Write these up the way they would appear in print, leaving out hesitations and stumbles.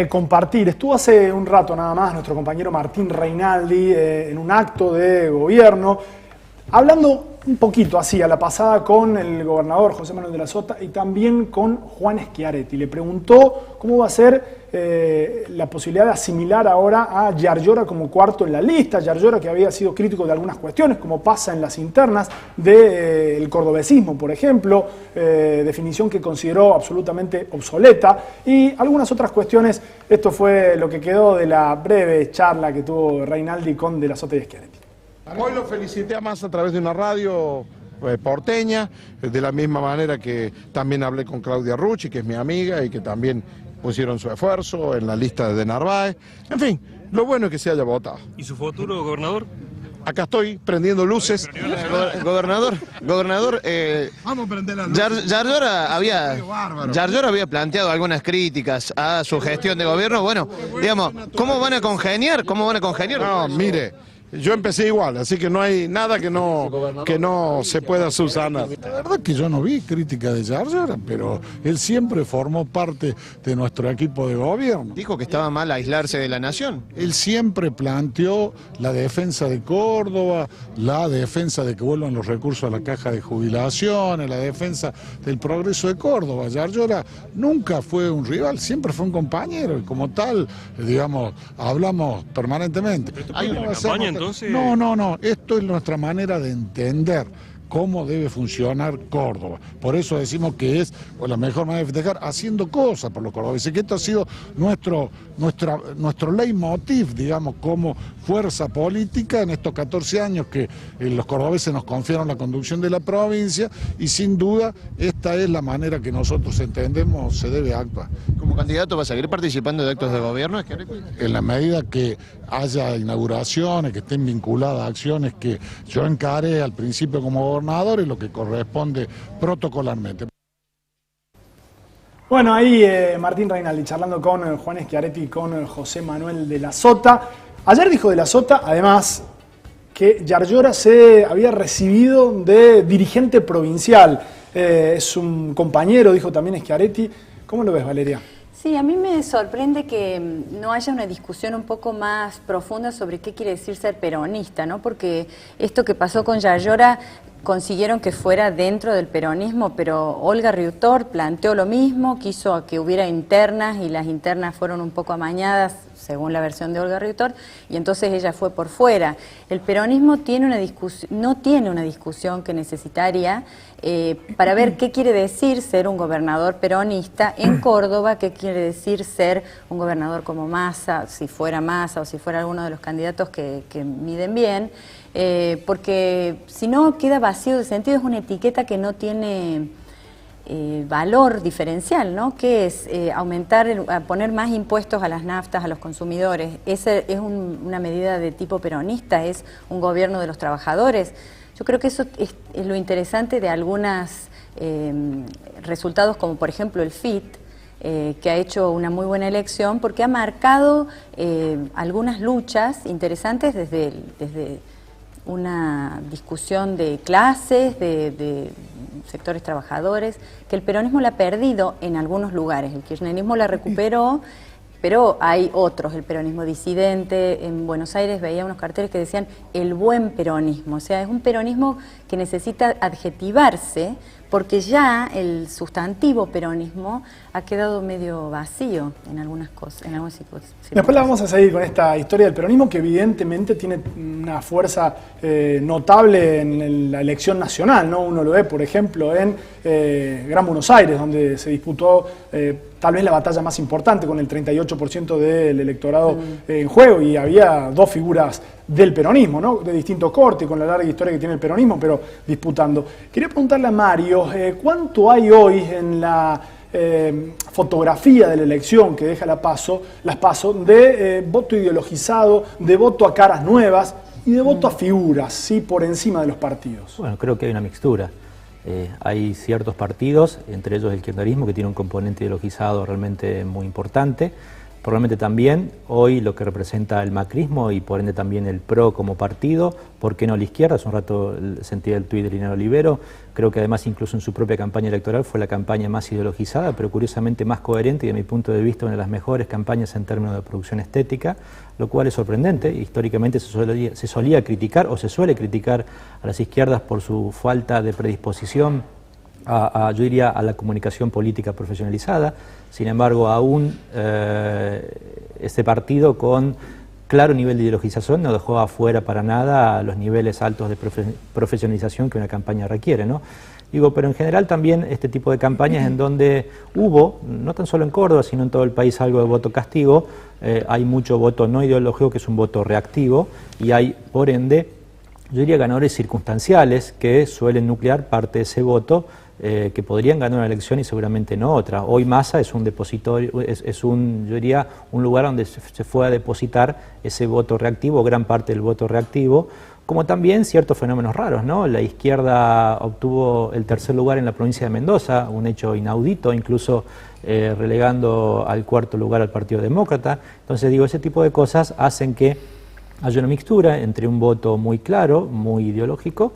Compartir. Estuvo hace un rato nada más nuestro compañero Martín Reinaldi en un acto de gobierno, hablando un poquito así a la pasada con el gobernador José Manuel de la Sota y también con Juan Schiaretti. Le preguntó cómo va a ser la posibilidad de asimilar ahora a Yarlora como cuarto en la lista. Yarlora, que había sido crítico de algunas cuestiones, como pasa en las internas del cordobesismo, por ejemplo, definición que consideró absolutamente obsoleta, y algunas otras cuestiones. Esto fue lo que quedó de la breve charla que tuvo Reinaldi con de la Sota y Schiaretti. Hoy lo felicité a Massa a través de una radio porteña, de la misma manera que también hablé con Claudia Rucci, que es mi amiga y que también pusieron su esfuerzo en la lista de Narváez. En fin, lo bueno es que se haya votado. ¿Y su futuro, gobernador? Acá estoy prendiendo luces. Gobernador, Vamos a prender las luces. Yarlora había planteado algunas críticas a su gestión de gobierno. Bueno, digamos, ¿cómo van a congeniar? No, mire, yo empecé igual, así que no hay nada que no se pueda subsanar. La verdad que yo no vi crítica de Yarlora, pero él siempre formó parte de nuestro equipo de gobierno. Dijo que estaba mal aislarse de la nación. Él siempre planteó la defensa de Córdoba, la defensa de que vuelvan los recursos a la caja de jubilaciones, la defensa del progreso de Córdoba. Yarlora nunca fue un rival, siempre fue un compañero y como tal, digamos, hablamos permanentemente. ¿Hay una campaña entonces? No, esto es nuestra manera de entender cómo debe funcionar Córdoba. Por eso decimos que es la mejor manera de festejar haciendo cosas por los cordobeses, que esto ha sido nuestro leitmotiv, digamos, como fuerza política en estos 14 años que los cordobeses nos confiaron la conducción de la provincia, y sin duda esta es la manera que nosotros entendemos se debe actuar. ¿Como candidato va a seguir participando de actos de gobierno? En la medida que haya inauguraciones, que estén vinculadas a acciones que yo encaré al principio como gobernador, y lo que corresponde protocolarmente. Bueno, ahí Martín Reinaldi charlando con Juan Schiaretti y con José Manuel de la Sota. Ayer dijo de la Sota, además, que Yarlora se había recibido de dirigente provincial. Es un compañero, dijo también Schiaretti. ¿Cómo lo ves, Valeria? Sí, a mí me sorprende que no haya una discusión un poco más profunda sobre qué quiere decir ser peronista, ¿no? Porque esto que pasó con Yarlora consiguieron que fuera dentro del peronismo, pero Olga Riutor planteó lo mismo, quiso que hubiera internas y las internas fueron un poco amañadas, según la versión de Olga Riutor, y entonces ella fue por fuera. El peronismo no tiene una discusión que necesitaría para ver qué quiere decir ser un gobernador peronista en Córdoba, qué quiere decir ser un gobernador como Massa, si fuera Massa o si fuera alguno de los candidatos que miden bien, porque si no queda vacío de sentido, es una etiqueta que no tiene valor diferencial, ¿no? Que es poner más impuestos a las naftas, a los consumidores. Esa es una medida de tipo peronista, es un gobierno de los trabajadores. Yo creo que eso es lo interesante de algunos resultados, como por ejemplo el FIT, que ha hecho una muy buena elección, porque ha marcado algunas luchas interesantes desde una discusión de clases, de sectores trabajadores, que el peronismo la ha perdido en algunos lugares. El kirchnerismo la recuperó, pero hay otros, el peronismo disidente. En Buenos Aires veía unos carteles que decían el buen peronismo, o sea, es un peronismo que necesita adjetivarse, porque ya el sustantivo peronismo ha quedado medio vacío en algunas cosas, en algunas circunstancias. Después la vamos a seguir con esta historia del peronismo, que evidentemente tiene una fuerza notable en la elección nacional, ¿no? Uno lo ve, por ejemplo, en Gran Buenos Aires, donde se disputó tal vez la batalla más importante, con el 38% del electorado en juego, y había dos figuras del peronismo, ¿no? De distinto corte, con la larga historia que tiene el peronismo, pero disputando. Quería preguntarle a Mario, ¿cuánto hay hoy en la fotografía de la elección que deja las PASO de voto ideologizado, de voto a caras nuevas y de voto a figuras, ¿sí? Por encima de los partidos? Bueno, creo que hay una mixtura. Hay ciertos partidos, entre ellos el kirchnerismo, que tiene un componente ideologizado realmente muy importante, probablemente también hoy lo que representa el macrismo y por ende también el PRO como partido, ¿por qué no la izquierda? Hace un rato sentía el tuit de Lina Olivero, creo que además incluso en su propia campaña electoral fue la campaña más ideologizada, pero curiosamente más coherente y de mi punto de vista una de las mejores campañas en términos de producción estética, lo cual es sorprendente. Históricamente se solía criticar o se suele criticar a las izquierdas por su falta de predisposición yo diría a la comunicación política profesionalizada. Sin embargo, aún este partido con claro nivel de ideologización no dejó afuera para nada los niveles altos de profesionalización que una campaña requiere, ¿no? Digo, pero en general también este tipo de campañas en donde hubo, no tan solo en Córdoba, sino en todo el país, algo de voto castigo, hay mucho voto no ideológico que es un voto reactivo y hay, por ende, yo diría ganadores circunstanciales que suelen nuclear parte de ese voto que podrían ganar una elección y seguramente no otra. Hoy Massa es un depositorio, yo diría, un lugar donde se fue a depositar ese voto reactivo, gran parte del voto reactivo, como también ciertos fenómenos raros, ¿no? La izquierda obtuvo el tercer lugar en la provincia de Mendoza, un hecho inaudito, incluso relegando al cuarto lugar al Partido Demócrata. Entonces digo, ese tipo de cosas hacen que haya una mixtura entre un voto muy claro, muy ideológico,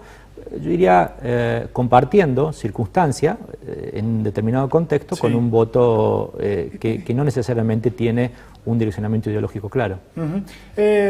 yo diría compartiendo circunstancia en un determinado contexto, sí, con un voto que no necesariamente tiene un direccionamiento ideológico claro.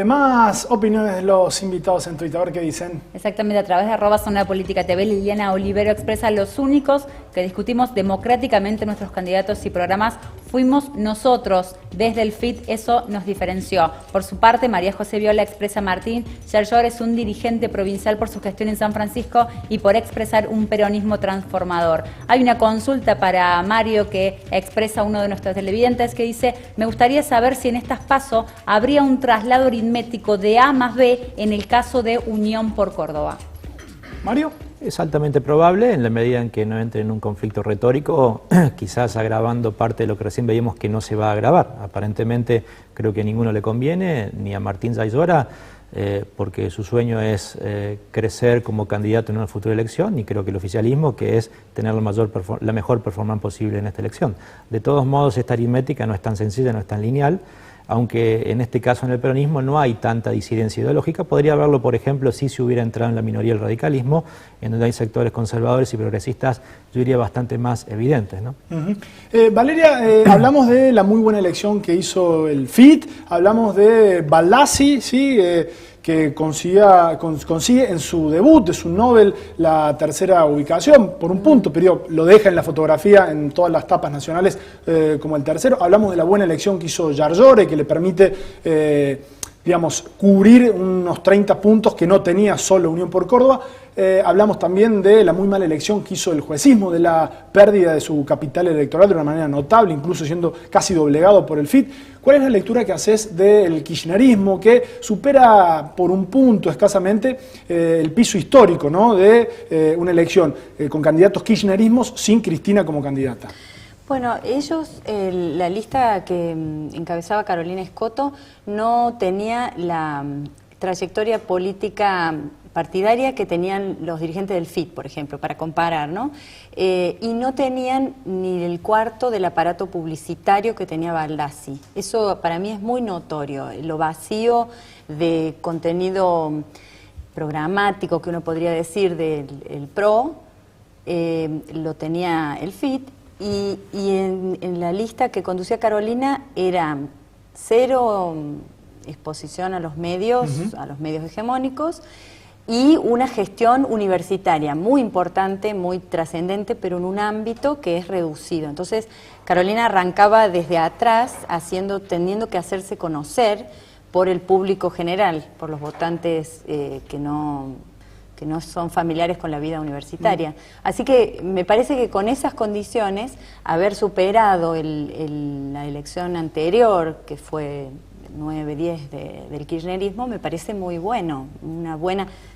Más opiniones de los invitados en Twitter, a ver qué dicen. Exactamente, a través de @ZonaPolítica.tv, Liliana Olivero expresa: los únicos que discutimos democráticamente nuestros candidatos y programas fuimos nosotros, desde el FIT, eso nos diferenció. Por su parte, María José Viola expresa: Martín Yarlor es un dirigente provincial por su gestión en San Francisco y por expresar un peronismo transformador. Hay una consulta para Mario que expresa uno de nuestros televidentes que dice: me gustaría saber si en estas PASO habría un traslado aritmético de A más B en el caso de Unión por Córdoba. Mario. Es altamente probable en la medida en que no entre en un conflicto retórico, quizás agravando parte de lo que recién veíamos que no se va a agravar. Aparentemente creo que a ninguno le conviene, ni a Martín Yarlor, porque su sueño es crecer como candidato en una futura elección, y creo que el oficialismo, que es tener la mejor performance posible en esta elección. De todos modos, esta aritmética no es tan sencilla, no es tan lineal, aunque en este caso en el peronismo no hay tanta disidencia ideológica. Podría haberlo, por ejemplo, si se hubiera entrado en la minoría el radicalismo, en donde hay sectores conservadores y progresistas, yo diría bastante más evidentes, ¿no? Valeria, hablamos de la muy buena elección que hizo el FIT, hablamos de Baldassi, ¿sí? Que consigue en su debut de su Nobel la tercera ubicación, por un punto, pero lo deja en la fotografía en todas las tapas nacionales como el tercero. Hablamos de la buena elección que hizo Yarlor, que le permite, digamos, cubrir unos 30 puntos que no tenía solo Unión por Córdoba. Hablamos también de la muy mala elección que hizo el juecismo, de la pérdida de su capital electoral de una manera notable, incluso siendo casi doblegado por el FIT. ¿Cuál es la lectura que haces del kirchnerismo, que supera por un punto escasamente el piso histórico, ¿no?, de una elección con candidatos kirchnerismos sin Cristina como candidata? Bueno, ellos, la lista que encabezaba Carolina Escoto no tenía la trayectoria política partidaria que tenían los dirigentes del FIT, por ejemplo, para comparar, ¿no? Y no tenían ni el cuarto del aparato publicitario que tenía Baldassi. Eso para mí es muy notorio, lo vacío de contenido programático que uno podría decir del PRO, lo tenía el FIT, y en la lista que conducía Carolina era cero exposición a los medios hegemónicos, y una gestión universitaria muy importante, muy trascendente, pero en un ámbito que es reducido. Entonces, Carolina arrancaba desde atrás, teniendo que hacerse conocer por el público general, por los votantes que no son familiares con la vida universitaria. Así que me parece que con esas condiciones, haber superado la elección anterior, que fue 9-10 del kirchnerismo, me parece muy bueno,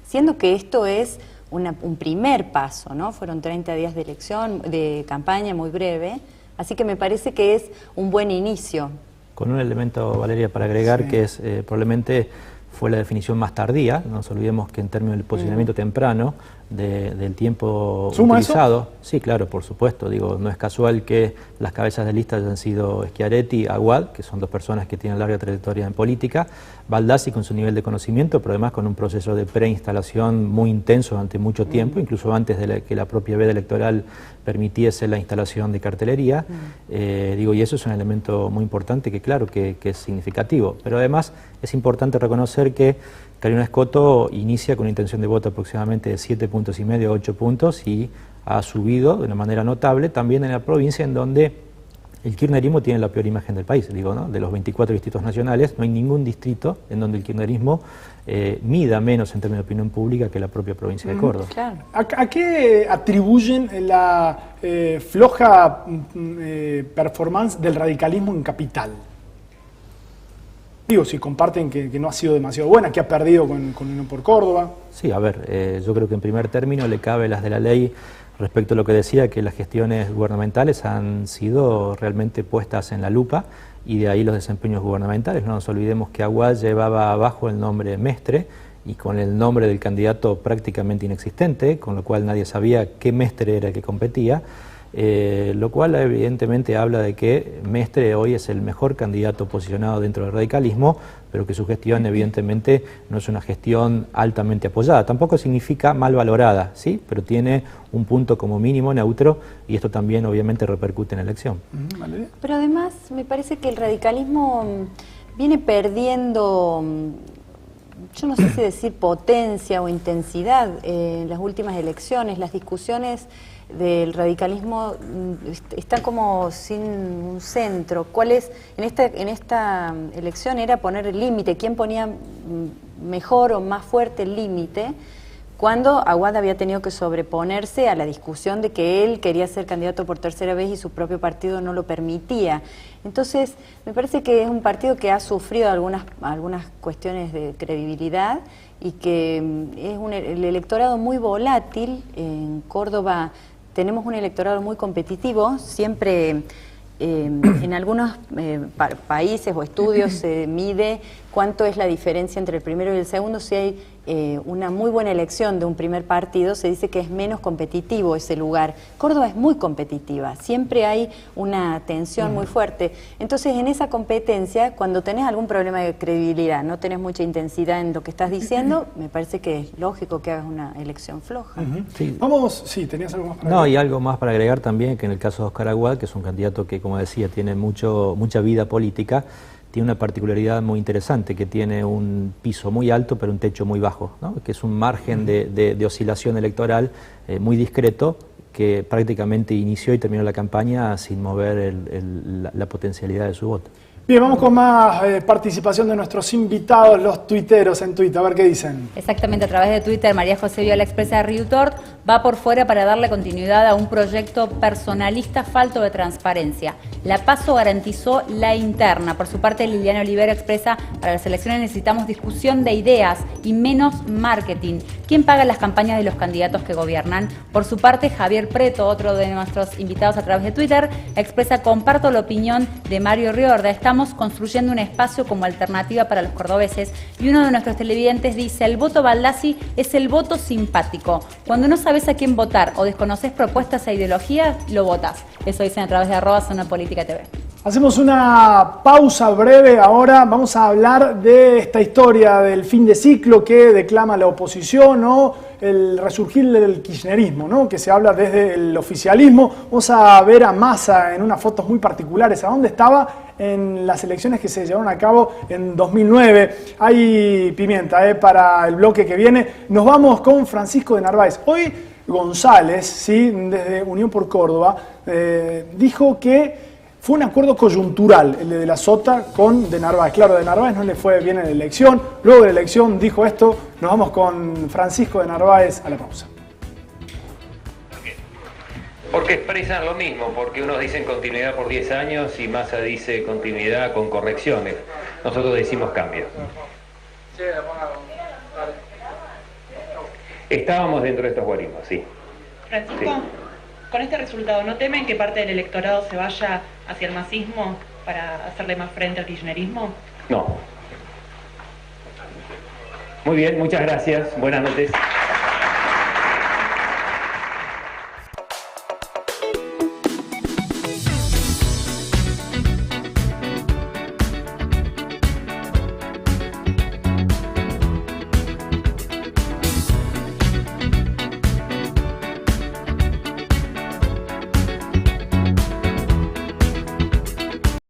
siendo que esto es un primer paso, ¿no? Fueron 30 días de elección, de campaña muy breve, así que me parece que es un buen inicio. Con un elemento, Valeria, para agregar, sí, que es probablemente fue la definición más tardía. No nos olvidemos que en términos del posicionamiento temprano del tiempo utilizado. ¿Eso? Sí, claro, por supuesto. Digo, no es casual que las cabezas de lista hayan sido Schiaretti y Aguad, que son dos personas que tienen larga trayectoria en política, Baldassi con su nivel de conocimiento, pero además con un proceso de preinstalación muy intenso durante mucho tiempo, incluso antes de que la propia veda electoral permitiese la instalación de cartelería. Digo, y eso es un elemento muy importante que claro que es significativo. Pero además es importante reconocer que Carolina Scotto inicia con una intención de voto aproximadamente de 7,5 puntos a 8 puntos y ha subido de una manera notable también en la provincia en donde el kirchnerismo tiene la peor imagen del país. Digo, ¿no? De los 24 distritos nacionales no hay ningún distrito en donde el kirchnerismo mida menos en términos de opinión pública que la propia provincia de Córdoba. Claro. ¿A qué atribuyen la floja performance del radicalismo en Capital? Digo, si comparten que no ha sido demasiado buena, que ha perdido con Unión por Córdoba. Sí, a ver, yo creo que en primer término le cabe las de la ley respecto a lo que decía, que las gestiones gubernamentales han sido realmente puestas en la lupa y de ahí los desempeños gubernamentales. No nos olvidemos que Aguad llevaba abajo el nombre Mestre y con el nombre del candidato prácticamente inexistente, con lo cual nadie sabía qué Mestre era el que competía. Lo cual evidentemente habla de que Mestre hoy es el mejor candidato posicionado dentro del radicalismo, pero que su gestión evidentemente no es una gestión altamente apoyada, tampoco significa mal valorada, ¿sí? Pero tiene un punto como mínimo neutro y esto también obviamente repercute en la elección. Pero además me parece que el radicalismo viene perdiendo, yo no sé si decir potencia o intensidad en las últimas elecciones. Las discusiones del radicalismo está como sin un centro. ¿Cuál es? En esta elección era poner el límite. ¿Quién ponía mejor o más fuerte el límite? Cuando Aguad había tenido que sobreponerse a la discusión de que él quería ser candidato por tercera vez y su propio partido no lo permitía. Entonces, me parece que es un partido que ha sufrido algunas cuestiones de credibilidad y que es el electorado muy volátil. En Córdoba tenemos un electorado muy competitivo, siempre en algunos países o estudios se mide cuánto es la diferencia entre el primero y el segundo. Si hay una muy buena elección de un primer partido, se dice que es menos competitivo ese lugar. Córdoba es muy competitiva, siempre hay una tensión muy fuerte. Entonces, en esa competencia, cuando tenés algún problema de credibilidad, no tenés mucha intensidad en lo que estás diciendo, me parece que es lógico que hagas una elección floja. Sí. Vamos, sí, tenías algo más para agregar. No, y algo más para agregar también, que en el caso de Oscar Aguad, que es un candidato que, como decía, tiene mucha vida política, tiene una particularidad muy interesante, que tiene un piso muy alto pero un techo muy bajo, ¿no? Que es un margen de oscilación electoral muy discreto, que prácticamente inició y terminó la campaña sin mover la potencialidad de su voto. Bien, vamos con más participación de nuestros invitados, los tuiteros en Twitter, a ver qué dicen. Exactamente, a través de Twitter, María José Viola expresa: Riutort va por fuera para darle continuidad a un proyecto personalista falto de transparencia. La PASO garantizó la interna. Por su parte, Liliana Olivero expresa: para las elecciones necesitamos discusión de ideas y menos marketing. ¿Quién paga las campañas de los candidatos que gobiernan? Por su parte, Javier Preto, otro de nuestros invitados a través de Twitter, expresa: comparto la opinión de Mario Riorda. Estamos construyendo un espacio como alternativa para los cordobeses. Y uno de nuestros televidentes dice: el voto Baldassi es el voto simpático. Cuando no sabes a quién votar o desconoces propuestas e ideologías, lo votas. Eso dicen a través de @ZonaPolítica.tv. Hacemos una pausa breve ahora. Vamos a hablar de esta historia del fin de ciclo que declama la oposición, o el resurgir del kirchnerismo, ¿no? Que se habla desde el oficialismo. Vamos a ver a Massa en unas fotos muy particulares, a dónde estaba en las elecciones que se llevaron a cabo en 2009. Hay pimienta para el bloque que viene. Nos vamos con Francisco de Narváez. Hoy González, ¿sí? Desde Unión por Córdoba, dijo que fue un acuerdo coyuntural el de la Sota con de Narváez. Claro, de Narváez no le fue bien en la elección. Luego de la elección dijo esto. Nos vamos con Francisco de Narváez a la pausa. Porque expresan lo mismo, porque unos dicen continuidad por 10 años y Massa dice continuidad con correcciones. Nosotros decimos cambio. Estábamos dentro de estos guarismos, sí. Francisco, sí. Con este resultado, ¿no temen que parte del electorado se vaya hacia el masismo para hacerle más frente al kirchnerismo? No. Muy bien, muchas gracias. Buenas noches.